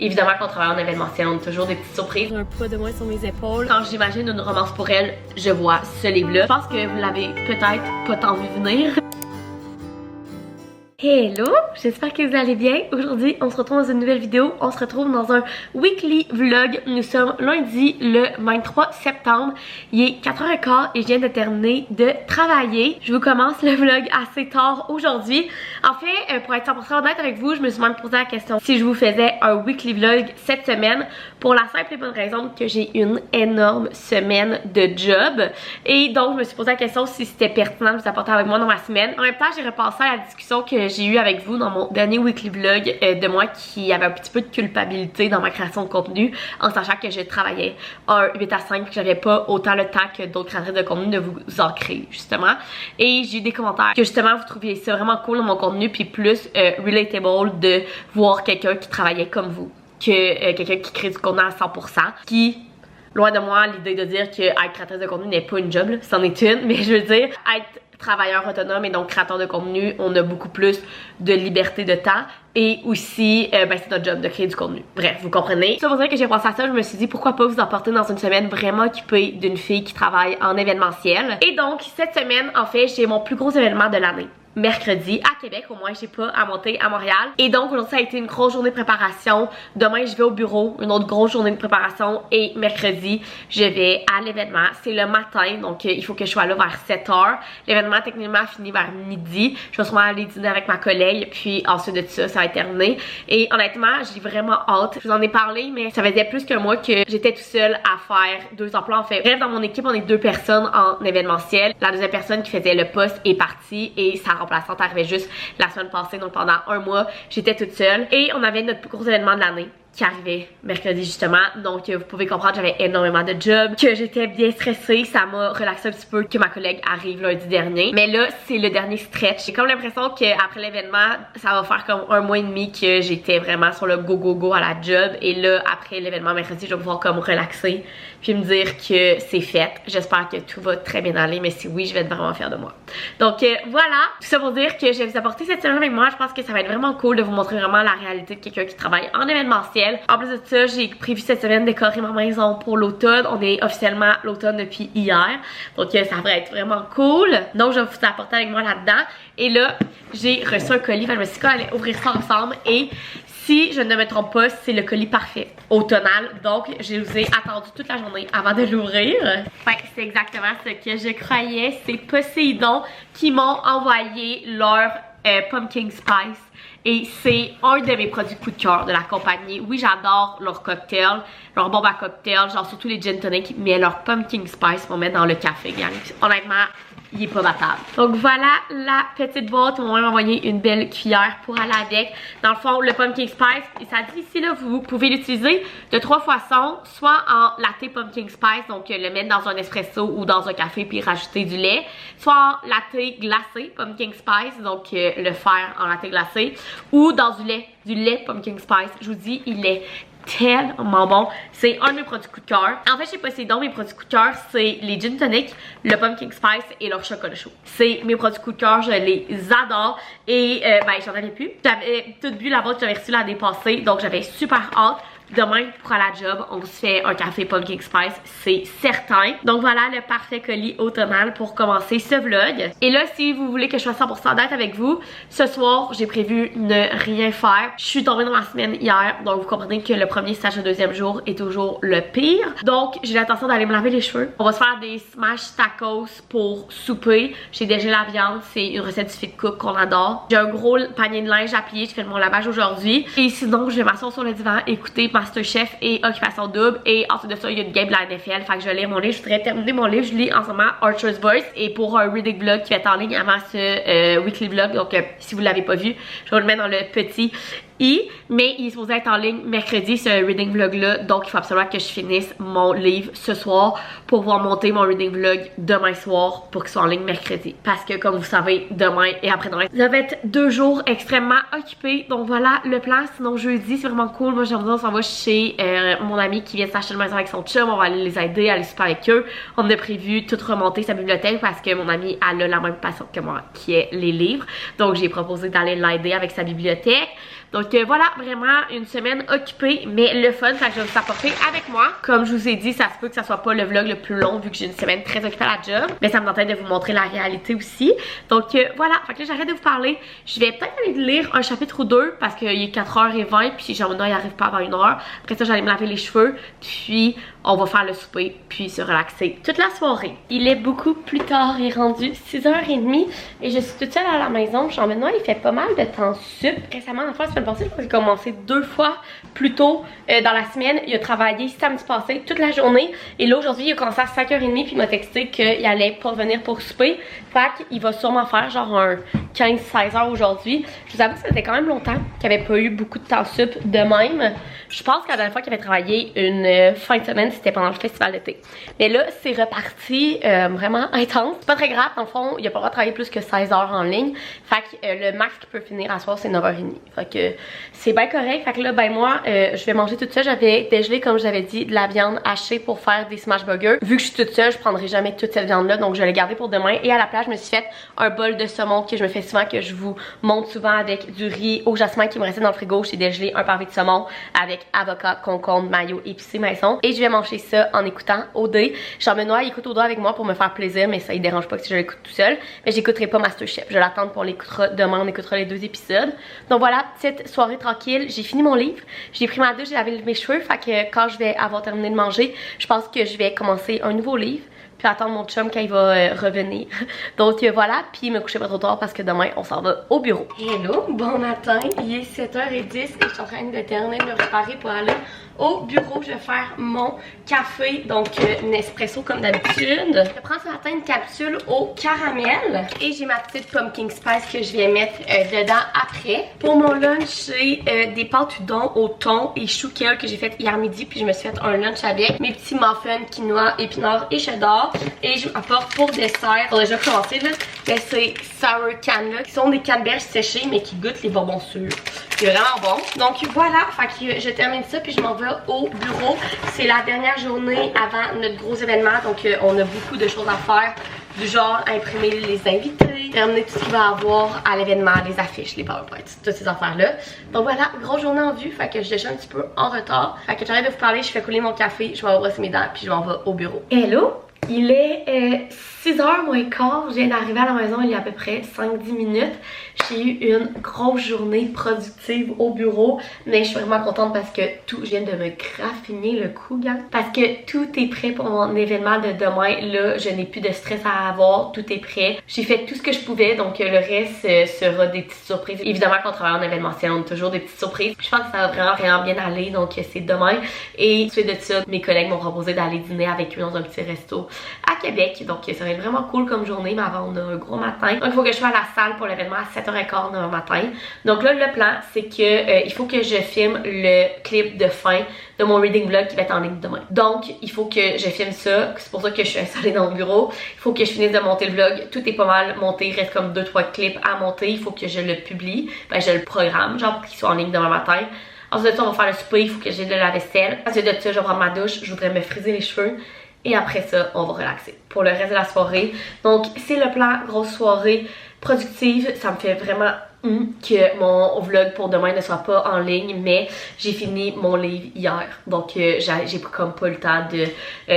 Évidemment qu'on travaille en événementiel, on a toujours des petites surprises. Un poids de moins sur mes épaules. Quand j'imagine une romance pour elle, je vois ce livre-là. Je pense que vous l'avez peut-être pas tant vu venir. Hello, j'espère que vous allez bien. Aujourd'hui, on se retrouve dans une nouvelle vidéo. On se retrouve dans un weekly vlog. Nous sommes lundi le 23 septembre. Il est 4h15 et je viens de terminer de travailler. Je vous commence le vlog assez tard aujourd'hui. En fait, pour être 100% honnête avec vous, je me suis même posé la question si je vous faisais un weekly vlog cette semaine pour la simple et bonne raison que j'ai une énorme semaine de job. Et donc, je me suis posé la question si c'était pertinent de vous apporter avec moi dans ma semaine. En même temps, j'ai repensé à la discussion que j'ai eu avec vous dans mon dernier weekly vlog de moi qui avait un petit peu de culpabilité dans ma création de contenu en sachant que je travaillais un 8 à 5 que j'avais pas autant le temps que d'autres créatrices de contenu de vous en créer justement. Et j'ai eu des commentaires que justement vous trouviez ça vraiment cool dans mon contenu puis plus relatable de voir quelqu'un qui travaillait comme vous que quelqu'un qui crée du contenu à 100% qui... Loin de moi l'idée de dire que être créatrice de contenu n'est pas une job, c'en est une, mais je veux dire être travailleur autonome et donc créateur de contenu, on a beaucoup plus de liberté de temps et aussi c'est notre job de créer du contenu. Bref, vous comprenez. Ça veut dire que j'ai pensé à ça, je me suis dit pourquoi pas vous emporter dans une semaine vraiment occupée d'une fille qui travaille en événementiel. Et donc cette semaine en fait j'ai mon plus gros événement de l'année. Mercredi à Québec, au moins j'ai pas à monter à Montréal. Et donc aujourd'hui ça a été une grosse journée de préparation. Demain je vais au bureau, une autre grosse journée de préparation. Et mercredi je vais à l'événement. C'est le matin, donc il faut que je sois là vers 7h. L'événement techniquement finit vers midi. Je vais sûrement aller dîner avec ma collègue. Puis ensuite de ça, ça va être terminé. Et honnêtement, j'ai vraiment hâte. Je vous en ai parlé, mais ça faisait plus qu'un mois que j'étais tout seule à faire 2 emplois en fait. Bref, dans mon équipe, on est 2 personnes en événementiel. La deuxième personne qui faisait le poste est partie et sa remplaçante arrivait juste la semaine passée. Donc pendant un mois, j'étais toute seule. Et on avait notre plus gros événement de l'année qui arrivait mercredi justement, donc vous pouvez comprendre j'avais énormément de job, que j'étais bien stressée, ça m'a relaxé un petit peu que ma collègue arrive lundi dernier, mais là c'est le dernier stretch. J'ai comme l'impression qu'après l'événement ça va faire comme 1 mois et demi que j'étais vraiment sur le go à la job et là après l'événement mercredi je vais pouvoir comme relaxer puis me dire que c'est fait. J'espère que tout va très bien aller, mais si oui je vais être vraiment fière de moi. Donc voilà, tout ça pour dire que je vais vous apporter cette semaine avec moi. Je pense que ça va être vraiment cool de vous montrer vraiment la réalité de quelqu'un qui travaille en événementiel. En plus de ça, j'ai prévu cette semaine décorer ma maison pour l'automne. On est officiellement l'automne depuis hier. Donc ça va être vraiment cool. Donc je vais vous apporter avec moi là-dedans. Et là, j'ai reçu un colis. Enfin, je me suis dit qu'on allait ouvrir ça ensemble. Et si je ne me trompe pas, c'est le colis parfait automnal. Donc je vous ai attendu toute la journée avant de l'ouvrir. Enfin, c'est exactement ce que je croyais. C'est Poséidon qui m'ont envoyé leur pumpkin spice. Et c'est un de mes produits coup de cœur de la compagnie. Oui, j'adore leur cocktail, leur bombe à cocktail, genre surtout les gin tonic, mais leur pumpkin spice pour mettre dans le café, gang. Honnêtement, il est pas battable. Donc voilà la petite boîte. Ils m'ont même envoyé une belle cuillère pour aller avec. Dans le fond, le pumpkin spice, ça dit ici là, vous pouvez l'utiliser de 3 façons. Soit en latte pumpkin spice, donc le mettre dans un espresso ou dans un café puis rajouter du lait. Soit en latte glacé pumpkin spice, donc le faire en latte glacé. Ou dans du lait pumpkin spice. Je vous dis, il est tellement bon. C'est un de mes produits coup de cœur. En fait, chez Poséidon, mes produits coup de cœur, c'est les gin tonic, le pumpkin spice et leur chocolat chaud. C'est mes produits coup de cœur, je les adore. Et j'en avais plus. J'avais tout bu la boîte, j'avais reçu l'année passée, donc j'avais super hâte. Demain, pour aller à la job, on se fait un café pumpkin spice, c'est certain. Donc voilà le parfait colis automnal pour commencer ce vlog. Et là, si vous voulez que je sois 100% d'être avec vous, ce soir, j'ai prévu ne rien faire. Je suis tombée dans ma semaine hier, donc vous comprenez que le premier stage de 2e jour est toujours le pire. Donc, j'ai l'intention d'aller me laver les cheveux. On va se faire des smash tacos pour souper. J'ai déjà la viande, c'est une recette du Fit Cook qu'on adore. J'ai un gros panier de linge à plier, je fais mon lavage aujourd'hui. Et sinon, je vais m'asseoir sur le divan, écouter Masterchef et Occupation Double. Et ensuite de ça, il y a une game de la NFL. Fait que je vais lire mon livre. Je voudrais terminer mon livre. Je lis en ce moment Archer's Voice. Et pour un reading vlog qui va être en ligne avant ce weekly vlog. Donc, si vous ne l'avez pas vu, je vais le mettre dans le petit mais il est supposé être en ligne mercredi, ce reading vlog là, donc il faut absolument que je finisse mon livre ce soir pour pouvoir monter mon reading vlog demain soir pour qu'il soit en ligne mercredi, parce que comme vous savez, demain et après-demain ça va être 2 jours extrêmement occupés. Donc voilà le plan. Sinon jeudi c'est vraiment cool, moi j'aime bien, on s'en va chez mon ami qui vient de s'acheter une maison avec son chum, on va aller les aider, aller super avec eux. On a prévu tout remonter sa bibliothèque parce que mon ami elle a la même passion que moi qui est les livres, donc j'ai proposé d'aller l'aider avec sa bibliothèque. Donc voilà, vraiment une semaine occupée, mais le fun, fait que je vais vous apporter avec moi. Comme je vous ai dit, ça se peut que ça soit pas le vlog le plus long vu que j'ai une semaine très occupée à la job, mais ça me tentait de vous montrer la réalité aussi. Donc voilà, fait que là j'arrête de vous parler. Je vais peut-être aller lire un chapitre ou deux parce qu'il est 4h20 puis Jean-Benoît il arrive pas avant 1h. Après ça j'allais me laver les cheveux puis on va faire le souper puis se relaxer toute la soirée. Il est beaucoup plus tard, il est rendu 6h30 et je suis toute seule à la maison. Jean-Benoît il fait pas mal de temps sup. Récemment, la semaine passée, j'ai commencé 2 fois plus tôt dans la semaine. Il a travaillé samedi passé toute la journée et là aujourd'hui il a commencé à 5h30 puis il m'a texté qu'il allait pas revenir pour souper. Fait qu'il va sûrement faire genre un 15-16 heures aujourd'hui. Je vous avoue que ça faisait quand même longtemps qu'il n'y avait pas eu beaucoup de temps sup de même. Je pense que la dernière fois qu'il avait travaillé une fin de semaine, c'était pendant le festival d'été. Mais là, c'est reparti vraiment intense. C'est pas très grave, dans le fond, il a pas le droit de travailler plus que 16 heures en ligne. Fait que le max qu'il peut finir à soir, c'est 9h30. Fait que c'est bien correct. Fait que là, ben moi, je vais manger toute seule. J'avais dégelé, comme j'avais dit, de la viande hachée pour faire des smash burgers. Vu que je suis toute seule, je prendrai jamais toute cette viande-là. Donc, je vais la garder pour demain. Et à la place, je me suis fait un bol de saumon que je me fais souvent, que je vous montre souvent avec du riz au jasmin qui me restait dans le frigo. J'ai dégelé un pavé de saumon avec avocat, concombre, mayo, épicé maison. Et je vais manger ça en écoutant OD. Jean-Benoît, il écoute OD avec moi pour me faire plaisir, mais ça il dérange pas que si je l'écoute tout seul. Mais j'écouterai pas MasterChef. Je vais l'attendre pour l'écoutera demain. On écoutera les 2 épisodes. Donc voilà, petite soirée tranquille. J'ai fini mon livre. J'ai pris ma douche, j'ai lavé mes cheveux. Fait que quand je vais avoir terminé de manger, je pense que je vais commencer un nouveau livre. Puis attendre mon chum quand il va revenir. Donc voilà, puis me coucher pas trop tard parce que demain on s'en va au bureau. Hello, bon matin, il est 7h10 et je suis en train de terminer de me préparer pour aller au bureau. Je vais faire mon café, donc Nespresso comme d'habitude. Je prends ce matin une capsule au caramel et j'ai ma petite pumpkin spice que je vais mettre dedans après. Pour mon lunch, j'ai des pâtes udon au thon et chou kale que j'ai fait hier midi, puis je me suis fait un lunch avec mes petits muffins, quinoa, épinards et cheddar. Et je m'apporte pour dessert, pour déjà commencer là, c'est sour canne qui sont des canneberges séchées mais qui goûtent les bonbons sûrs. C'est vraiment bon. Donc voilà, fait que je termine ça puis je m'en vais au bureau. C'est la dernière journée avant notre gros événement, donc on a beaucoup de choses à faire. Du genre imprimer les invités, terminer tout ce qu'il va y avoir à l'événement, les affiches, les PowerPoints, toutes ces affaires-là. Donc voilà, grosse journée en vue, fait que je suis déjà un petit peu en retard. Fait que j'arrête de vous parler, je fais couler mon café, je vais brosser mes dents puis je m'en vais au bureau. Hello! Il est 6h moins quart, je viens d'arriver à la maison il y a à peu près 5-10 minutes. J'ai eu une grosse journée productive au bureau, mais je suis vraiment contente parce que tout, je viens de me graffiner le cou, gang. Parce que tout est prêt pour mon événement de demain. Là, je n'ai plus de stress à avoir, tout est prêt. J'ai fait tout ce que je pouvais, donc le reste sera des petites surprises. Évidemment, quand on travaille en événementiel, on a toujours des petites surprises. Je pense que ça va vraiment bien aller, donc c'est demain. Et suite de ça, mes collègues m'ont proposé d'aller dîner avec eux dans un petit resto à Québec. Donc ça va être vraiment cool comme journée, mais avant on a un gros matin. Donc il faut que je sois à la salle pour l'événement à 7h15 demain matin. Donc là le plan c'est que il faut que je filme le clip de fin de mon reading vlog qui va être en ligne demain. Donc il faut que je filme ça, c'est pour ça que je suis installée dans le bureau. Il faut que je finisse de monter le vlog, tout est pas mal monté, il reste comme 2-3 clips à monter, il faut que je le publie, ben je le programme genre pour qu'il soit en ligne demain matin. Ensuite de ça on va faire le souper, il faut que j'ai de la vaisselle. Ensuite de ça je vais prendre ma douche, je voudrais me friser les cheveux. Et après ça, on va relaxer pour le reste de la soirée. Donc, c'est le plan, grosse soirée productive. Ça me fait vraiment que mon vlog pour demain ne soit pas en ligne, mais j'ai fini mon livre hier. Donc, j'ai comme pas le temps de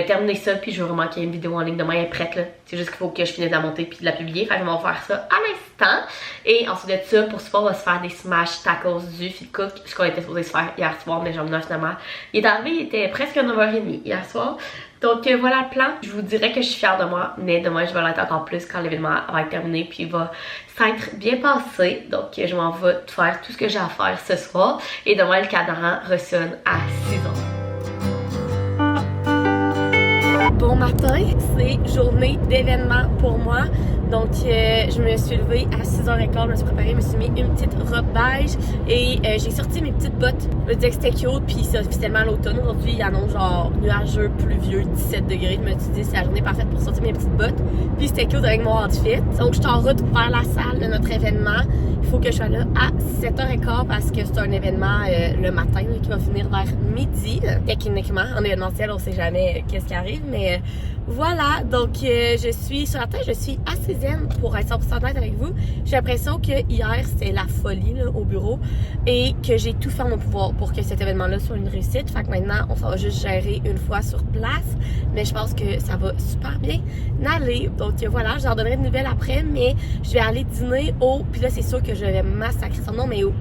terminer ça. Puis, je veux vraiment qu'il y ait une vidéo en ligne demain, elle est prête là. C'est juste qu'il faut que je finisse de la monter puis de la publier. Fait que je vais faire ça à l'instant. Et ensuite de ça, pour ce soir, on va se faire des smash tacos du Fit Cook. Ce qu'on était supposé se faire hier soir, mais j'en ai finalement. Il est arrivé, il était presque 9h30 hier soir. Donc voilà le plan. Je vous dirais que je suis fière de moi, mais demain je vais l'être encore plus quand l'événement va être terminé puis il va s'être bien passé. Donc je m'en vais faire tout ce que j'ai à faire ce soir et demain le cadran ressonne à 6h. Bon matin, c'est journée d'événement pour moi. Donc je me suis levée à 6h15, je me suis préparée, je me suis mis une petite robe beige et j'ai sorti mes petites bottes. Je me disais que c'était cute, puis c'est officiellement l'automne. Aujourd'hui, il annonce genre nuageux, pluvieux, 17 degrés. Je me suis dit c'est la journée parfaite pour sortir mes petites bottes. Puis c'était cute avec mon outfit. Donc je suis en route vers la salle de notre événement. Il faut que je sois là à 7h15 parce que c'est un événement le matin là, qui va finir vers midi. Techniquement, en événementiel, on sait jamais qu'est-ce qui arrive, mais Voilà, donc je suis sur la tête, je suis assez zen pour être 100% honnête avec vous. J'ai l'impression que hier c'était la folie là, au bureau et que j'ai tout fait en mon pouvoir pour que cet événement-là soit une réussite. Fait que maintenant, on va juste gérer une fois sur place, mais je pense que ça va super bien aller. Donc voilà, je leur donnerai de nouvelles après, mais je vais aller dîner au, puis là c'est sûr que je vais massacrer son nom, mais au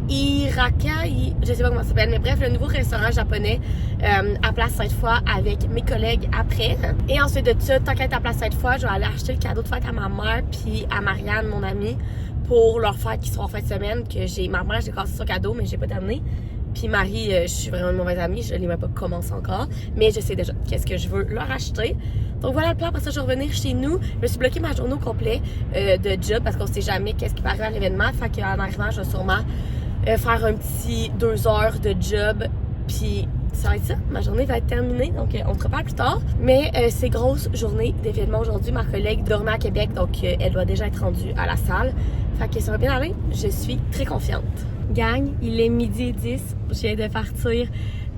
Iraka, je sais pas comment ça s'appelle, mais bref, le nouveau restaurant japonais à Place Sainte-Foy avec mes collègues après. Et ensuite de ça, tant qu'à être à Place Sainte-Foy, je vais aller acheter le cadeau de fête à ma mère puis à Marianne, mon amie, pour leur fête qui sera en fin de semaine. Que j'ai, ma mère, j'ai cassé son cadeau, mais j'ai pas terminé. Puis Marie, je suis vraiment une mauvaise amie, je l'ai même pas commencé encore, mais je sais déjà qu'est-ce que je veux leur acheter. Donc voilà le plan, après ça je vais revenir chez nous. Je me suis bloqué ma journée au complet de job parce qu'on sait jamais qu'est-ce qui va arriver à l'événement. Fait qu'en arrivant, je vais sûrement faire un petit 2 heures de job, puis ça va être ça. Ma journée va être terminée, donc on se reparle plus tard. Mais c'est grosse journée d'événement aujourd'hui. Ma collègue dormait à Québec, donc elle doit déjà être rendue à la salle. Fait que ça va bien aller. Je suis très confiante. Gang, il est 12h10. Je viens de partir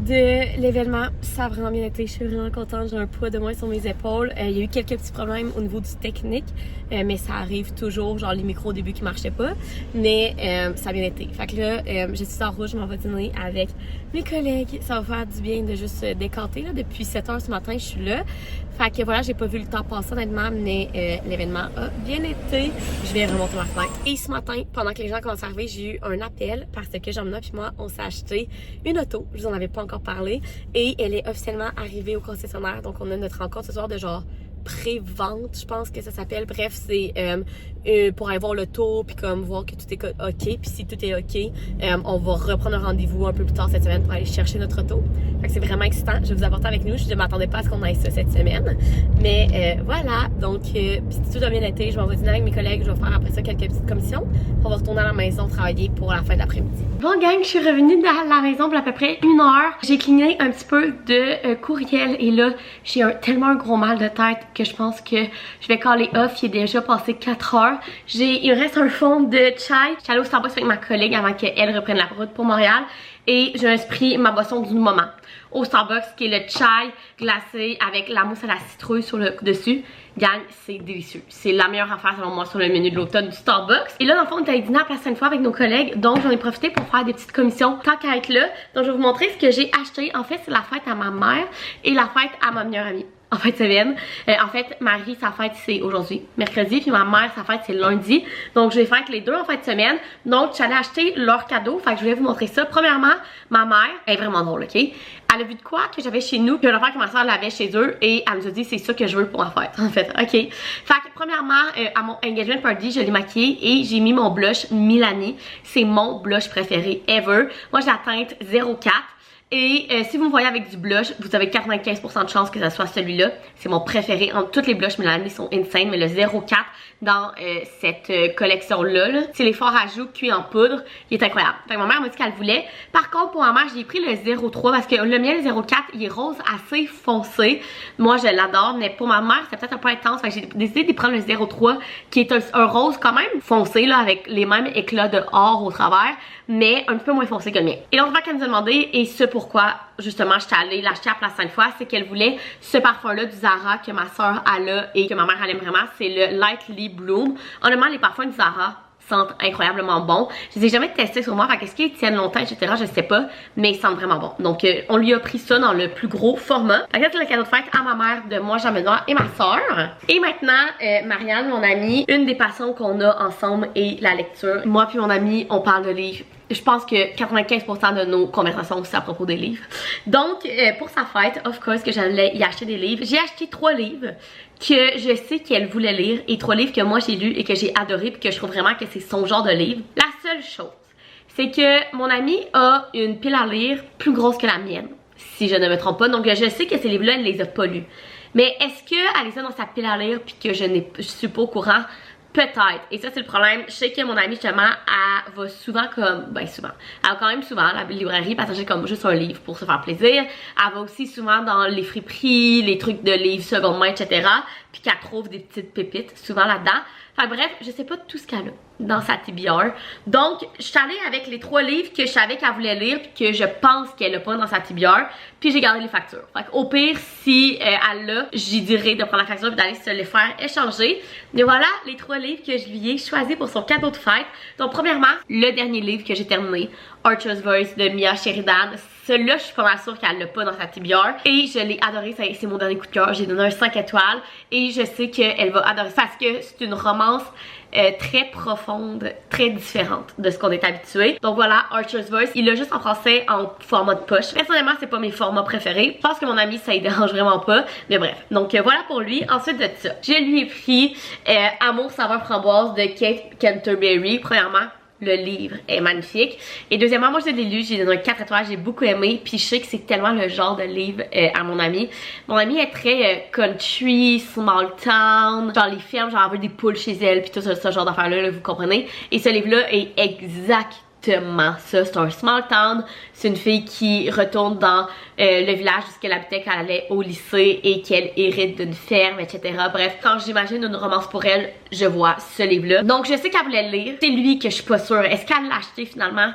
de l'événement. Ça a vraiment bien été. Je suis vraiment contente. J'ai un poids de moins sur mes épaules. Il y a eu quelques petits problèmes au niveau du technique, mais ça arrive toujours. Genre les micros au début qui marchaient pas. Mais ça a bien été. Fait que là, je suis en rouge. Je m'en vais dîner avec mes collègues. Ça va faire du bien de juste décanter. Là. Depuis 7h ce matin, je suis là. Fait que voilà, j'ai pas vu le temps passer honnêtement, mais l'événement a bien été. Je vais remonter ma fenêtre. Et ce matin, pendant que les gens commencent à arriver, j'ai eu un appel parce que Jean-Mena puis moi, on s'est acheté une auto. Je vous en avais pas encore parlé. Et elle est officiellement arrivée au concessionnaire. Donc on a notre rencontre ce soir de genre pré-vente, je pense que ça s'appelle. Bref, c'est pour aller voir l'auto puis comme voir que tout est OK. Puis si tout est OK, on va reprendre un rendez-vous un peu plus tard cette semaine pour aller chercher notre auto. Fait que c'est vraiment excitant. Je vais vous apporter avec nous. Je ne m'attendais pas à ce qu'on aille ça cette semaine. Mais voilà. Donc, puis si tout a bien été, je vais en dîner avec mes collègues. Je vais faire après ça quelques petites commissions. On va retourner à la maison travailler pour la fin de l'après-midi. Bon gang, je suis revenue dans la maison pour à peu près 1 heure. J'ai cligné un petit peu de courriel et là, j'ai tellement un gros mal de tête que je pense que je vais caller off. Il est déjà passé 4 heures. Il me reste un fond de chai. Je suis allée au Starbucks avec ma collègue avant qu'elle reprenne la route pour Montréal. Et je me suis pris ma boisson du moment au Starbucks, qui est le chai glacé avec la mousse à la citrouille sur le dessus. Gang, c'est délicieux. C'est la meilleure affaire selon moi sur le menu de l'automne du Starbucks. Et là, dans le fond, on est allé dîner à Place Sainte-Foy avec nos collègues. Donc, j'en ai profité pour faire des petites commissions tant qu'à être là. Donc, je vais vous montrer ce que j'ai acheté. En fait, c'est la fête à ma mère et la fête à ma meilleure amie. En fait, ça vient. En fait, Marie, sa fête, c'est aujourd'hui, mercredi, puis ma mère, sa fête, c'est lundi. Donc, je vais faire les deux en fin de semaine. Donc, j'allais acheter leurs cadeaux. Fait que je voulais vous montrer ça. Premièrement, ma mère, elle est vraiment drôle, OK? Elle a vu de quoi que j'avais chez nous, puis une affaire que ma soeur l'avait chez eux, et elle nous a dit c'est ça que je veux pour ma fête, en fait, OK? Fait que, premièrement, à mon engagement party, je l'ai maquillée et j'ai mis mon blush Milani. C'est mon blush préféré ever. Moi, j'ai la teinte 04. Et si vous me voyez avec du blush, vous avez 95% de chance que ça soit celui-là. C'est mon préféré. Entre toutes les blushs Milani sont insane, mais le 04 dans cette collection-là, c'est les forts à joues cuits en poudre. Il est incroyable. Fait que ma mère m'a dit qu'elle voulait. Par contre, pour ma mère, j'ai pris le 03 parce que le mien, le 04, il est rose assez foncé. Moi, je l'adore, mais pour ma mère, c'est peut-être un peu intense. Fait que j'ai décidé de prendre le 03 qui est un rose quand même foncé, là, avec les mêmes éclats de or au travers, mais un peu moins foncé que le mien. Et l'autre fois qu'elle nous a demandé, et ce pourquoi justement j'étais allée l'acheter à Place Sainte-Foy, c'est qu'elle voulait ce parfum-là du Zara que ma soeur a là et que ma mère elle aime vraiment, c'est le Lightly Bloom. Honnêtement, les parfums du Zara sentent incroyablement bon. Je les ai jamais testés sur moi, fait qu'est-ce qu'ils tiennent longtemps, etc. Je sais pas, mais ils sentent vraiment bon. Donc on lui a pris ça dans le plus gros format. Fait que c'est le cadeau de fête à ma mère de moi, Jean-Benoît et ma soeur. Et maintenant, Marianne, mon amie, une des passions qu'on a ensemble est la lecture. Moi puis mon amie, on parle de livres. Je pense que 95% de nos conversations c'est à propos des livres. Donc, pour sa fête, of course, que j'allais y acheter des livres. J'ai acheté 3 livres que je sais qu'elle voulait lire et 3 livres que moi j'ai lus et que j'ai adoré puis que je trouve vraiment que c'est son genre de livre. La seule chose, c'est que mon amie a une pile à lire plus grosse que la mienne, si je ne me trompe pas. Donc, je sais que ces livres-là, elle les a pas lus. Mais est-ce qu'elle les a dans sa pile à lire puis que je suis pas au courant? Peut-être. Et ça, c'est le problème. Je sais que mon amie, justement, elle va souvent comme... Ben, souvent. Elle va quand même souvent à la librairie partager comme juste un livre pour se faire plaisir. Elle va aussi souvent dans les friperies, les trucs de livres seconde main, etc. Puis qu'elle trouve des petites pépites souvent là-dedans. Enfin bref, je sais pas tout ce qu'elle a. dans sa TBR. Donc, je suis allée avec les 3 livres que je savais qu'elle voulait lire puis que je pense qu'elle a pas dans sa TBR. Puis j'ai gardé les factures. Fait au pire, si elle l'a, j'y dirais de prendre la facture et d'aller se les faire échanger. Mais voilà les 3 livres que je lui ai choisis pour son cadeau de fête. Donc premièrement, le dernier livre que j'ai terminé, Archer's Voice de Mia Sheridan. Celui-là, je suis pas mal sûre qu'elle l'a pas dans sa TBR. Et je l'ai adoré, c'est mon dernier coup de cœur. J'ai donné un 5 étoiles. Et je sais qu'elle va adorer ça parce que c'est une romance très profonde, très différente de ce qu'on est habitué. Donc voilà, Archer's Voice. Il l'a juste en français en format de poche. Personnellement, c'est pas mes formats préférés. Je pense que mon ami, ça ne dérange vraiment pas. Mais bref, donc voilà pour lui. Ensuite de ça, je lui ai pris Amour saveur framboise de Kate Canterbury. Premièrement, le livre est magnifique. Et deuxièmement, moi je l'ai lu, j'ai donné un 4 étoiles, j'ai beaucoup aimé. Puis je sais que c'est tellement le genre de livre à mon ami. Mon ami est très country, small town, genre les fermes, genre avec des poules chez elle, puis tout ce genre d'affaires là, vous comprenez. Et ce livre-là est exactement ça, c'est un small town, c'est une fille qui retourne dans le village où elle habitait quand elle allait au lycée et qu'elle hérite d'une ferme, etc. Bref, quand j'imagine une romance pour elle, je vois ce livre-là. Donc je sais qu'elle voulait le lire, c'est lui que je suis pas sûre. Est-ce qu'elle l'a acheté finalement?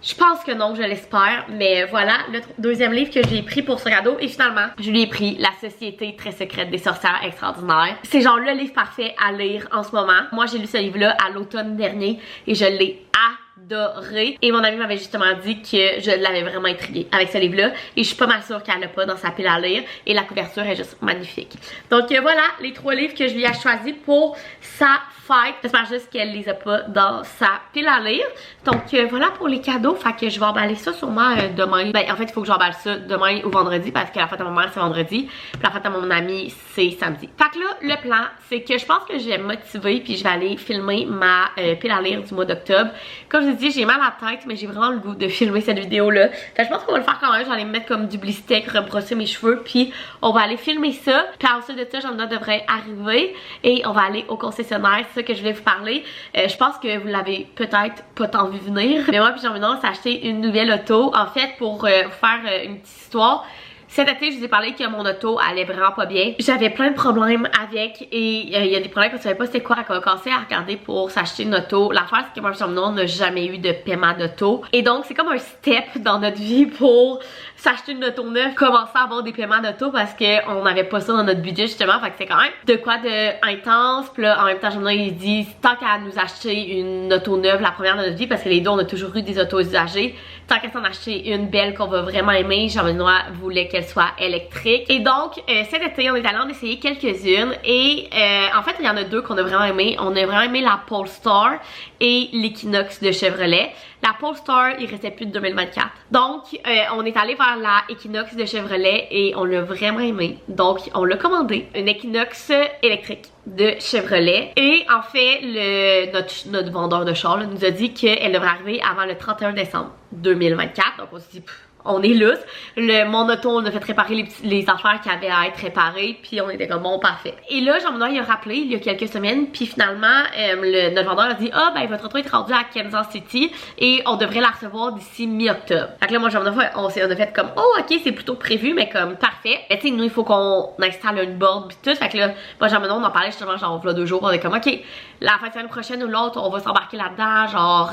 Je pense que non, je l'espère, mais voilà le deuxième livre que j'ai pris pour ce cadeau et finalement, je lui ai pris La Société très secrète des sorcières extraordinaires. C'est genre le livre parfait à lire en ce moment. Moi, j'ai lu ce livre-là à l'automne dernier et je l'ai adoré. Et mon amie m'avait justement dit que je l'avais vraiment intriguée avec ce livre-là et je suis pas mal sûre qu'elle l'a pas dans sa pile à lire et la couverture est juste magnifique. Donc voilà les 3 livres que je lui ai choisis pour sa fête. J'espère juste qu'elle les a pas dans sa pile à lire. Donc voilà pour les cadeaux. Fait que je vais emballer ça sûrement demain. Ben en fait il faut que j'emballe ça demain ou vendredi parce que la fête à ma mère c'est vendredi. Puis la fête à mon ami c'est samedi. Fait que là le plan c'est que je pense que je vais me motiver puis je vais aller filmer ma pile à lire du mois d'octobre. Comme je vous dis j'ai mal à la tête mais j'ai vraiment le goût de filmer cette vidéo là. Fait que je pense qu'on va le faire quand même. Je vais aller me mettre comme du blistick, rebrosser mes cheveux puis on va aller filmer ça. Puis ensuite de ça Jean-Noël devrait arriver et on va aller au concessionnaire. C'est ça que je voulais vous parler. Je pense que vous l'avez peut-être pas tant vu venir. Mais moi puis Jean-Benoît on s'est acheté une nouvelle auto. En fait pour vous faire une petite histoire. Cet été, je vous ai parlé que mon auto allait vraiment pas bien. J'avais plein de problèmes avec et il y a des problèmes qu'on savait pas c'était quoi. On a commencé à regarder pour s'acheter une auto. L'affaire, c'est que moi et Jean-Benoît, on n'a jamais eu de paiement d'auto. Et donc, c'est comme un step dans notre vie pour s'acheter une auto neuve, commencer à avoir des paiements d'auto parce qu'on n'avait pas ça dans notre budget justement. Fait que c'est quand même de quoi de intense. Puis là, en même temps, Jean-Benoît, il dit tant qu'à nous acheter une auto neuve, la première de notre vie, parce que les deux, on a toujours eu des autos usagées. Tant qu'à s'en acheter une belle qu'on va vraiment aimer, Jean-Benoît voulait qu'elle soit électrique. Et donc, cet été, on est allé en essayer quelques-unes. Et en fait, il y en a 2 qu'on a vraiment aimé. On a vraiment aimé la Polestar et l'Equinox de Chevrolet. La Polestar, il restait plus de 2024. Donc, on est allé vers la Equinox de Chevrolet et on l'a vraiment aimé. Donc, on l'a commandé. Une Equinox électrique de Chevrolet. Et en fait, notre vendeur de char là, nous a dit qu'elle devrait arriver avant le 31 décembre 2024. Donc, on se dit... on est lousse. Mon auto, on a fait réparer les affaires qui avaient à être réparées. Puis on était comme bon, parfait. Et là, Jean-Benoît, il a rappelé il y a quelques semaines. Puis finalement, notre vendeur a dit ah, ben votre auto est rendue à Kansas City. Et on devrait la recevoir d'ici mi-octobre. Fait que là, moi, Jean-Benoît, on a fait comme oh, ok, c'est plutôt prévu, mais comme parfait. Mais tu sais, nous, il faut qu'on installe une board. Puis tout. Fait que là, moi, Jean-Benoît, on en parlait justement, genre, il y a 2 jours. On est comme ok, la fin de semaine prochaine ou l'autre, on va s'embarquer là-dedans. Genre,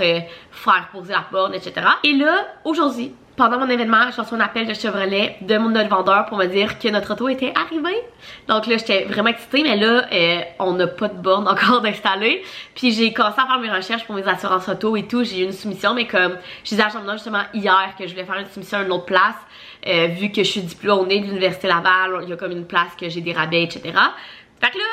faire poser la board, etc. Et là, aujourd'hui, pendant mon événement, je reçois un appel de Chevrolet de notre vendeur pour me dire que notre auto était arrivée. Donc là, j'étais vraiment excitée, mais là, on n'a pas de borne encore d'installer. Puis j'ai commencé à faire mes recherches pour mes assurances auto et tout. J'ai eu une soumission, mais comme je disais à Jean-Benoît justement hier que je voulais faire une soumission à une autre place, vu que je suis diplômée de l'Université Laval, il y a comme une place que j'ai des rabais, etc. Fait que là,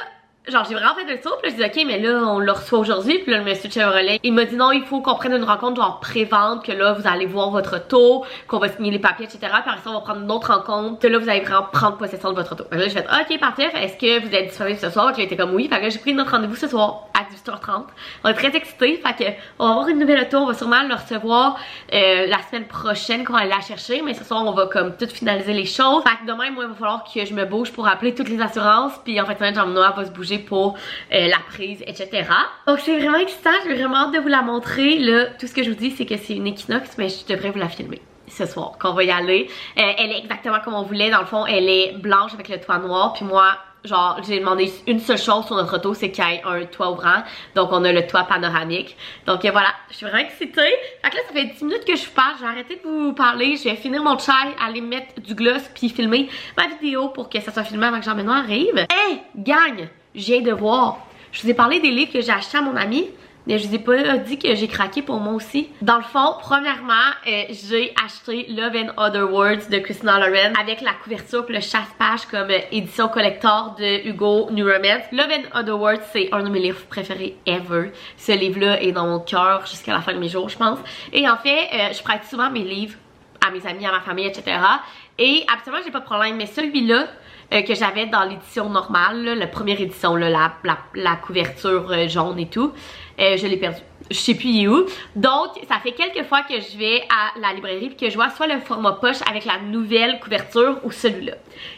genre j'ai vraiment fait le tour, puis là je dis ok mais là on le reçoit aujourd'hui, puis là le monsieur de Chevrolet il m'a dit non il faut qu'on prenne une rencontre genre pré-vente, que là vous allez voir votre auto, qu'on va signer les papiers etc, puis après ça on va prendre une autre rencontre, que là vous allez vraiment prendre possession de votre auto. Fait que là j'ai fait ok parfait, est-ce que vous êtes disponible ce soir? Fait que là il était comme oui, fait que là j'ai pris notre rendez-vous ce soir à 18h30, on est très excités, fait que on va avoir une nouvelle auto, on va sûrement le recevoir la semaine prochaine quand on va la chercher, mais ce soir on va comme tout finaliser les choses. Fait que demain moi il va falloir que je me bouge pour appeler toutes les assurances, puis en fait Jean-Benoît va se bouger pour la prise, etc. Donc c'est vraiment excitant, j'ai vraiment hâte de vous la montrer. Là, tout ce que je vous dis, c'est que c'est une Equinox, mais je devrais vous la filmer ce soir, qu'on va y aller. Elle est exactement comme on voulait, dans le fond, elle est blanche avec le toit noir, puis moi, genre j'ai demandé une seule chose sur notre auto, c'est qu'il y ait un toit ouvrant. Donc on a le toit panoramique. Donc voilà, je suis vraiment excitée. Fait que là ça fait 10 minutes que je vous parle, j'ai arrêté de vous parler, je vais finir mon chai, aller mettre du gloss puis filmer ma vidéo pour que ça soit filmé avant que Jean-Benoît arrive. Hey gang, j'ai de voir. Je vous ai parlé des livres que j'ai achetés à mon ami. Mais je vous ai pas dit que j'ai craqué pour moi aussi. Dans le fond, premièrement, j'ai acheté Love and Other Words de Christina Lauren avec la couverture pis le chasse-page comme édition collector de Hugo New Romance. Love and Other Words, c'est un de mes livres préférés ever. Ce livre-là est dans mon cœur jusqu'à la fin de mes jours, je pense. Et en fait, je prête souvent mes livres à mes amis, à ma famille, etc. Et absolument, j'ai pas de problème. Mais celui-là, que j'avais dans l'édition normale, là, la première édition, là, la couverture jaune et tout, je l'ai perdu. Je sais plus il est où. Donc, ça fait quelques fois que je vais à la librairie et que je vois soit le format poche avec la nouvelle couverture ou celui-là.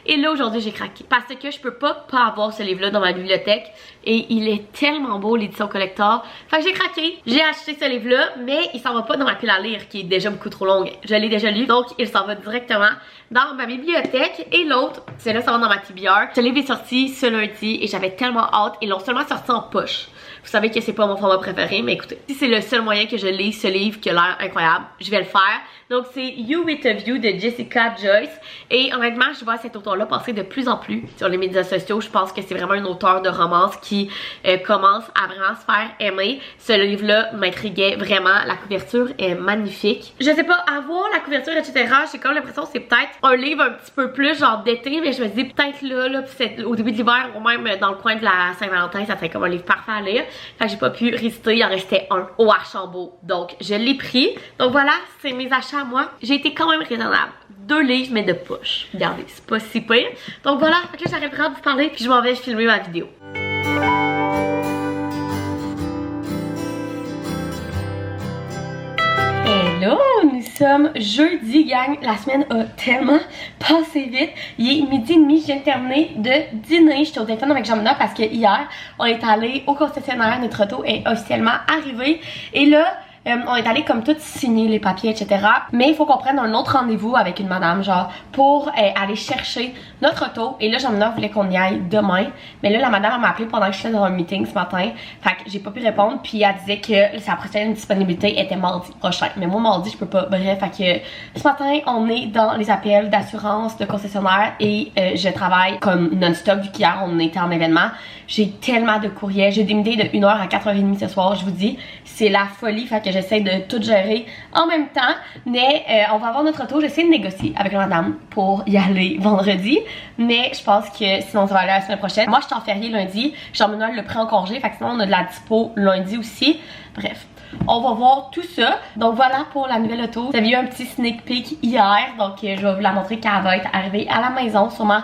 Et là, aujourd'hui, j'ai craqué. Parce que je peux pas avoir ce livre-là dans ma bibliothèque. Et il est tellement beau, l'édition collector. Fait que j'ai craqué. J'ai acheté ce livre-là, mais il s'en va pas dans ma pile à lire qui est déjà beaucoup trop longue. Je l'ai déjà lu, donc il s'en va directement dans ma bibliothèque. Et l'autre, celui-là, ça va dans ma TBR. Ce livre est sorti ce lundi et j'avais tellement hâte. Ils l'ont seulement sorti en poche. Vous savez que c'est pas mon format préféré, mais écoutez, si c'est le seul moyen que je lise ce livre qui a l'air incroyable, je vais le faire. Donc c'est You With A View de Jessica Joyce. Et honnêtement, je vois cet auteur-là passer de plus en plus sur les médias sociaux. Je pense que c'est vraiment un auteur de romance qui commence à vraiment se faire aimer. Ce livre-là m'intriguait vraiment. La couverture est magnifique. Je sais pas, à voir la couverture, etc., j'ai comme l'impression que c'est peut-être un livre un petit peu plus genre d'été, mais je me dis peut-être là au début de l'hiver ou même dans le coin de la Saint-Valentin, ça serait comme un livre parfait à lire. Fait que j'ai pas pu résister, il en restait un au Archambault. Donc je l'ai pris. Donc voilà, c'est mes achats à moi. J'ai été quand même raisonnable. 2 livres mais de poche. Regardez, c'est pas si pire. Donc voilà, fait que là j'arrête vraiment de vous parler puis je m'en vais filmer ma vidéo. Hello, nous sommes jeudi gang, la semaine a tellement passé vite. Il est 12h30, je viens de terminer de dîner. J'étais au téléphone avec Jean-Benoît parce que hier on est allé au concessionnaire, notre auto est officiellement arrivée. Et là, on est allé comme tout signer les papiers, etc. Mais il faut qu'on prenne un autre rendez-vous avec une madame, genre, pour aller chercher notre auto. Et là, Jean-Benoît voulait qu'on y aille demain. Mais là, la madame m'a appelé pendant que je faisais dans un meeting ce matin. Fait que j'ai pas pu répondre. Puis elle disait que sa prochaine disponibilité était mardi prochain. Mais moi, mardi, je peux pas. Bref, fait que ce matin, on est dans les appels d'assurance de concessionnaire. Et je travaille comme non-stop vu qu'hier, on était en événement. J'ai tellement de courriels. J'ai des meetings de 1h à 4h30 ce soir. Je vous dis, c'est la folie. Fait que j'essaie de tout gérer en même temps. Mais on va avoir notre auto. J'essaie de négocier avec la madame pour y aller vendredi. Mais je pense que sinon ça va aller la semaine prochaine. Moi je suis en férié lundi. Jean-Benoît l'a pris en congé. Fait que sinon on a de la dispo lundi aussi. Bref. On va voir tout ça. Donc voilà pour la nouvelle auto. Vous avez eu un petit sneak peek hier. Donc je vais vous la montrer quand elle va être arrivée à la maison. Sûrement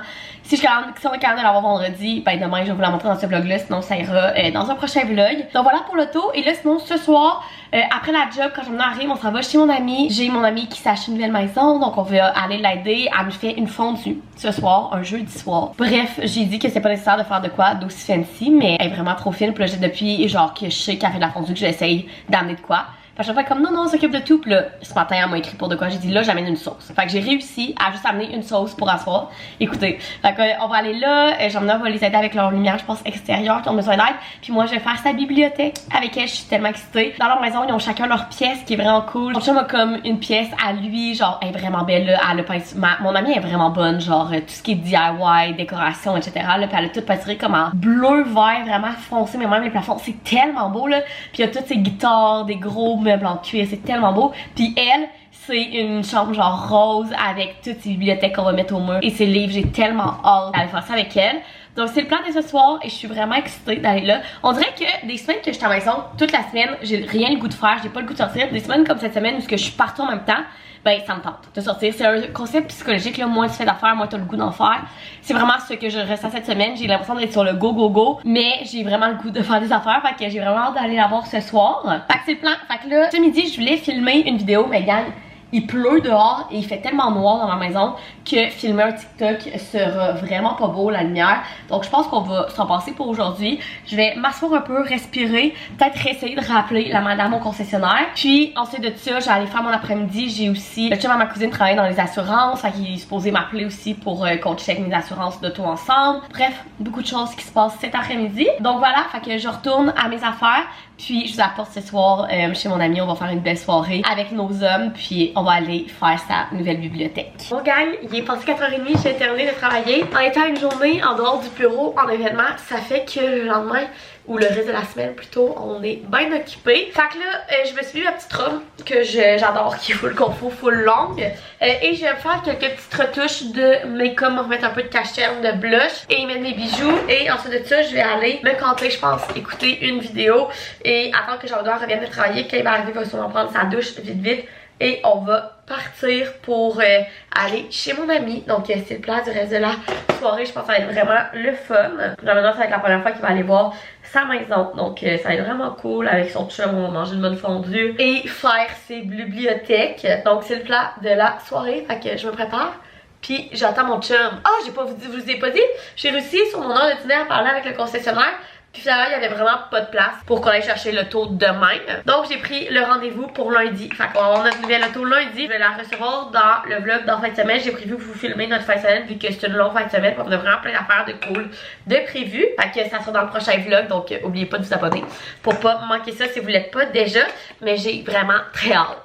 si on est capable de l'avoir vendredi, ben demain je vais vous la montrer dans ce vlog là. Sinon ça ira dans un prochain vlog. Donc voilà pour l'auto. Et là sinon ce soir, après la job, quand Jean-Benoît arrive, on s'en va chez mon ami. J'ai mon ami qui s'achète une nouvelle maison. Donc on va aller l'aider. Elle me fait une fondue ce soir, un jeudi soir. Bref, j'ai dit que c'est pas nécessaire de faire de quoi d'aussi fancy. Mais elle est vraiment trop fine. Puis là depuis genre que je sais qu'elle fait de la fondue que j'essaye d'amener de quoi. Fait que je fais comme non, on s'occupe de tout. Puis là, ce matin, elle m'a écrit pour de quoi. J'ai dit là, j'amène une sauce. Fait que j'ai réussi à juste amener une sauce pour asseoir. Écoutez, fait que on va aller là. Jean-Benoît va les aider avec leur lumière, je pense, extérieure qui ont besoin d'aide. Puis moi, je vais faire sa bibliothèque avec elle. Je suis tellement excitée. Dans leur maison, ils ont chacun leur pièce qui est vraiment cool. Mon chum a comme une pièce à lui, genre, elle est vraiment belle là. Elle a peint, mon amie est vraiment bonne, genre, tout ce qui est DIY, décoration, etc. Là, puis elle a tout peinturé comme en bleu, vert, vraiment foncé. Mais même les plafonds, c'est tellement beau là. Puis il y a toutes ces guitares, des gros meubles en cuir, c'est tellement beau. Puis elle, c'est une chambre genre rose avec toutes ces bibliothèques qu'on va mettre au mur et ses livres. J'ai tellement hâte d'aller faire ça avec elle. Donc c'est le plan de ce soir et je suis vraiment excitée d'aller là. On dirait que des semaines que je suis à la maison, toute la semaine, j'ai rien le goût de faire, j'ai pas le goût de sortir. Des semaines comme cette semaine où je suis partout en même temps, ben ça me tente de sortir. C'est un concept psychologique là, moins tu fais d'affaires, moins t'as le goût d'en faire. C'est vraiment ce que je ressens cette semaine. J'ai l'impression d'être sur le go, mais j'ai vraiment le goût de faire des affaires. Fait que j'ai vraiment hâte d'aller la voir ce soir. Fait que c'est le plan. Fait que là, ce midi, je voulais filmer une vidéo, mais gang, il pleut dehors et il fait tellement noir dans ma maison que filmer un TikTok sera vraiment pas beau, la lumière. Donc je pense qu'on va s'en passer pour aujourd'hui. Je vais m'asseoir un peu, respirer, peut-être essayer de rappeler la madame au concessionnaire. Puis ensuite de ça, je vais aller faire mon après-midi. J'ai aussi le chum à ma cousine travaille dans les assurances, fait qu'il est supposé m'appeler aussi pour qu'on check mes assurances d'auto ensemble. Bref, beaucoup de choses qui se passent cet après-midi. Donc voilà, fait que je retourne à mes affaires. Puis je vous apporte ce soir chez mon ami, on va faire une belle soirée avec nos hommes, puis on va aller faire sa nouvelle bibliothèque. Bon gang, il est passé 4h30, j'ai terminé de travailler. En étant une journée en dehors du bureau en événement, ça fait que le lendemain, ou le reste de la semaine plutôt, on est bien occupé. Fait que là, je me suis mis ma petite robe que j'adore, qui est full confort, full longue. Et je vais me faire quelques petites retouches de make-up, me remettre un peu de cachet, de blush et mettre mes bijoux. Et ensuite de ça, je vais aller me camper, je pense, écouter une vidéo et attendre que Jean-Edouard revienne de travailler. Quand il va arriver, il va sûrement prendre sa douche vite. Et on va partir pour aller chez mon ami. Donc c'est le plan du reste de la soirée. Je pense que ça va être vraiment le fun. Jean-Edouard, ça va être la première fois qu'il va aller voir sa maison. Donc ça va être vraiment cool. Avec son chum, on va manger une bonne fondue et faire ses bibliothèques. Donc c'est le plan de la soirée. Fait que je me prépare. Puis j'attends mon chum. Ah, je vous ai pas dit. J'ai réussi sur mon heure de dîner à parler avec le concessionnaire. Puis finalement, il y avait vraiment pas de place pour qu'on aille chercher l'auto demain. Donc j'ai pris le rendez-vous pour lundi. Fait qu'on va avoir notre nouvelle auto lundi. Je vais la recevoir dans le vlog dans fin de semaine. J'ai prévu vous filmer notre fin de semaine vu que c'est une longue fin de semaine. On a vraiment plein d'affaires de cool de prévues. Fait que ça sera dans le prochain vlog. Donc oubliez pas de vous abonner pour pas manquer ça si vous l'êtes pas déjà. Mais j'ai vraiment très hâte.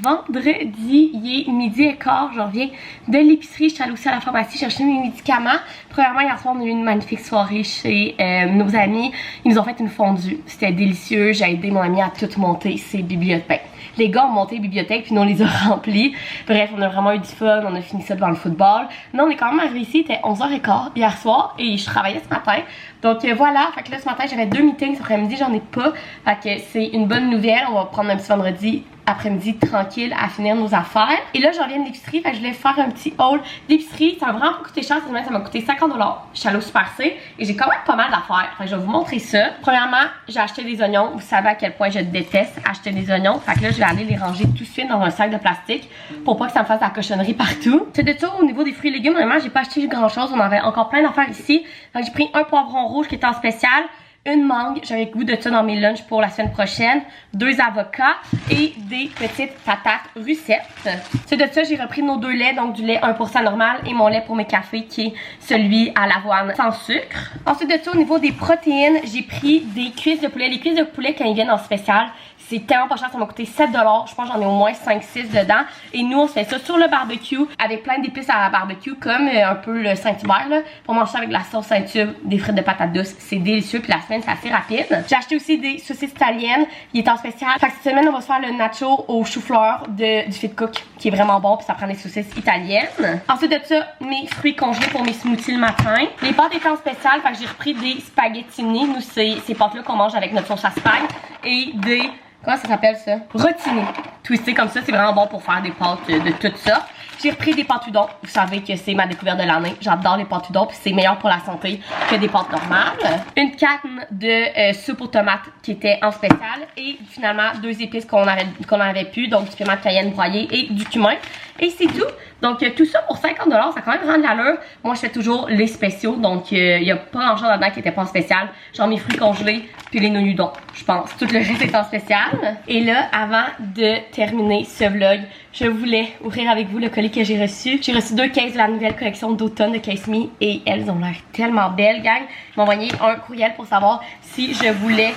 Vendredi, il est midi et quart, je reviens de l'épicerie, je suis allée aussi à la pharmacie chercher mes médicaments. Premièrement, hier soir, on a eu une magnifique soirée chez nos amis. Ils nous ont fait une fondue, c'était délicieux. J'ai aidé mon ami à tout monter ses bibliothèques. Les gars ont monté les bibliothèques puis nous on les a remplis. Bref, on a vraiment eu du fun, on a fini ça devant le football. Là, on est quand même arrivé ici, il était 11h15 hier soir et je travaillais ce matin. Donc voilà, fait que là ce matin j'avais 2 meetings, cet après-midi j'en ai pas. Fait que c'est une bonne nouvelle, on va prendre un petit vendredi après-midi tranquille à finir nos affaires. Et là je reviens de l'épicerie, fait que je voulais faire un petit haul d'épicerie. Ça m'a vraiment pas coûté cher, cette semaine ça m'a coûté 50$. Je suis allée au Super C et j'ai quand même pas mal d'affaires. Fait que je vais vous montrer ça. Premièrement, j'ai acheté des oignons. Vous savez à quel point je déteste acheter des oignons. Fait que là je vais aller les ranger tout de suite dans un sac de plastique pour pas que ça me fasse de la cochonnerie partout. C'est de ça au niveau des fruits et légumes. Vraiment j'ai pas acheté grand chose, on avait encore plein d'affaires ici. Fait que j'ai pris un poivron rouge qui était en spécial, une mangue, j'avais le goût de ça dans mes lunchs pour la semaine prochaine, 2 avocats et des petites patates russettes. C'est de ça, j'ai repris nos 2 laits, donc du lait 1% normal et mon lait pour mes cafés qui est celui à l'avoine sans sucre. Ensuite de ça, au niveau des protéines, j'ai pris des cuisses de poulet. Les cuisses de poulet quand ils viennent en spécial, c'est tellement pas cher, ça m'a coûté 7$. Je pense que j'en ai au moins 5-6 dedans. Et nous, on se fait ça sur le barbecue avec plein d'épices à la barbecue, comme un peu le Saint-Hubert, là, pour manger ça avec de la sauce Saint-Tube, des frites de patates douces. C'est délicieux, puis la semaine, c'est assez rapide. J'ai acheté aussi des saucisses italiennes. Il est en spécial. Fait que cette semaine, on va se faire le nacho au chou-fleur du Fit Cook, qui est vraiment bon, puis ça prend des saucisses italiennes. Ensuite de ça, mes fruits congelés pour mes smoothies le matin. Les pâtes étaient en spécial, fait que j'ai repris des spaghettini. Nous, c'est ces pâtes-là qu'on mange avec notre sauce à spag. Et des... Comment ça s'appelle ça? Rotini. Twisté comme ça, c'est vraiment bon pour faire des pâtes de toutes sortes. J'ai repris des pâtes udon. Vous savez que c'est ma découverte de l'année. J'adore les pâtes udon, puis c'est meilleur pour la santé que des pâtes normales. Une canne de soupe aux tomates qui était en spécial. Et finalement, 2 épices qu'on avait pu. Donc du piment de Cayenne broyé et du cumin. Et c'est tout. Donc tout ça pour 50$, ça a quand même rendre l'allure. Moi je fais toujours les spéciaux, donc il n'y a pas grand chose là-dedans qui n'était pas en spécial. Genre mes fruits congelés, puis les nouilles udon, je pense. Tout le reste est en spécial. Et là, avant de terminer ce vlog, je voulais ouvrir avec vous le colis que j'ai reçu. J'ai reçu 2 cases de la nouvelle collection d'automne de Case Me et elles ont l'air tellement belles, gang. Ils m'ont envoyé un courriel pour savoir si je voulais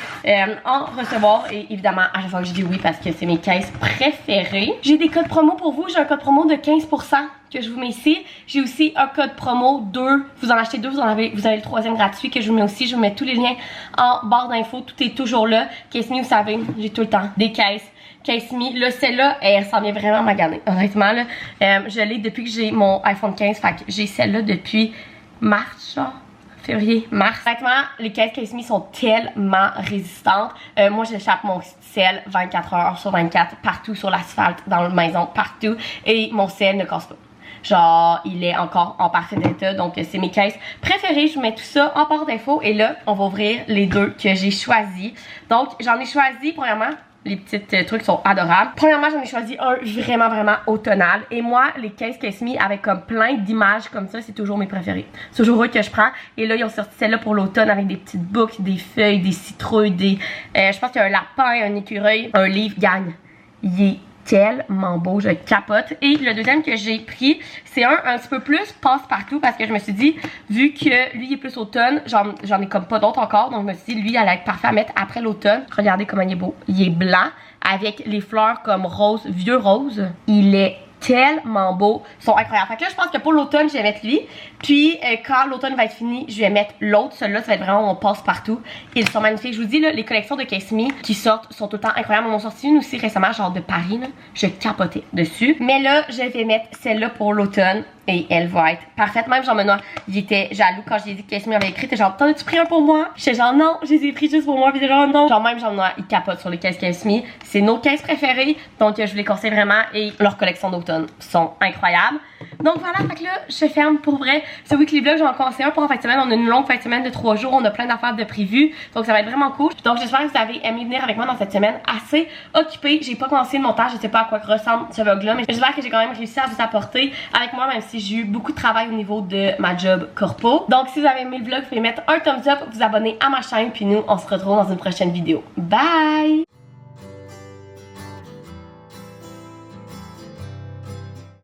en recevoir. Et évidemment, à chaque fois que je dis oui parce que c'est mes cases préférées. J'ai des codes promo pour vous. J'ai un code promo de 15% que je vous mets ici. J'ai aussi un code promo 2. Vous en achetez 2, vous avez le 3e gratuit que je vous mets aussi. Je vous mets tous les liens en barre d'infos. Tout est toujours là. Case Me, vous savez, j'ai tout le temps des caisses. Case Me, là celle-là, elle s'en vient vraiment maganer. Honnêtement, là, je l'ai depuis que j'ai mon iPhone 15. Fait que j'ai celle-là depuis mars, genre. février, mars. Honnêtement, les caisses Casemi sont tellement résistantes. Moi, j'échappe mon sel 24 heures sur 24 partout sur l'asphalte, dans la maison, partout. Et mon sel ne casse pas. Genre, il est encore en parfait état. Donc, c'est mes caisses préférées. Je vous mets tout ça en barre d'infos. Et là, on va ouvrir les deux que j'ai choisis. Donc, j'en ai choisi, premièrement, les petits trucs sont adorables. Premièrement, j'en ai choisi un vraiment automnal. Et moi, les caisses Casemi avec comme plein d'images comme ça, c'est toujours mes préférés. C'est toujours eux que je prends. Et là, ils ont sorti celle-là pour l'automne avec des petites boucles, des feuilles, des citrouilles, des... je pense qu'il y a un lapin, un écureuil, un livre gagne. Il est tellement beau, je capote. Et le deuxième que j'ai pris, c'est un petit peu plus passe-partout parce que je me suis dit, vu que lui il est plus automne, j'en ai comme pas d'autres encore, donc je me suis dit, lui il allait être parfait à mettre après l'automne. Regardez comment il est beau. Il est blanc avec les fleurs comme rose, vieux rose. Il est tellement beau, ils sont incroyables. Fait que là, je pense que pour l'automne, je vais mettre lui. Puis, quand l'automne va être fini, je vais mettre l'autre. Celui-là, ça va être vraiment mon passe-partout. Ils sont magnifiques. Je vous dis, là, les collections de Casemi qui sortent sont tout le temps incroyables. On en a sorti une aussi récemment, genre de Paris, là. Je capotais dessus. Mais là, je vais mettre celle-là pour l'automne. Et elle va être parfaite. Même Jean-Benoît, il était jaloux quand j'ai dit que Casemi avait écrit. T'es genre, t'en as-tu pris un pour moi? J'étais genre, non, je les ai pris juste pour moi. Puis t'es genre, non. Genre, même Jean-Benoît, il capote sur les caisses Casemi. C'est nos caisses préférées. Donc, je vous les conseille vraiment. Et leur collection d'automne sont incroyables. Donc, voilà. Fait que là, je ferme pour vrai ce weekly vlog. J'en conseille un pour en fin de semaine. On a une longue fin de semaine de 3 jours. On a plein d'affaires de prévues. Donc, ça va être vraiment cool. Donc, j'espère que vous avez aimé venir avec moi dans cette semaine assez occupée. J'ai pas commencé le montage. Je sais pas à quoi ressemble ce vlog-là. Mais j'espère que j'ai quand même réussi à vous apporter avec moi, même si j'ai eu beaucoup de travail au niveau de ma job corpo. Donc si vous avez aimé le vlog, vous pouvez mettre un thumbs up, vous abonner à ma chaîne, puis nous on se retrouve dans une prochaine vidéo. Bye!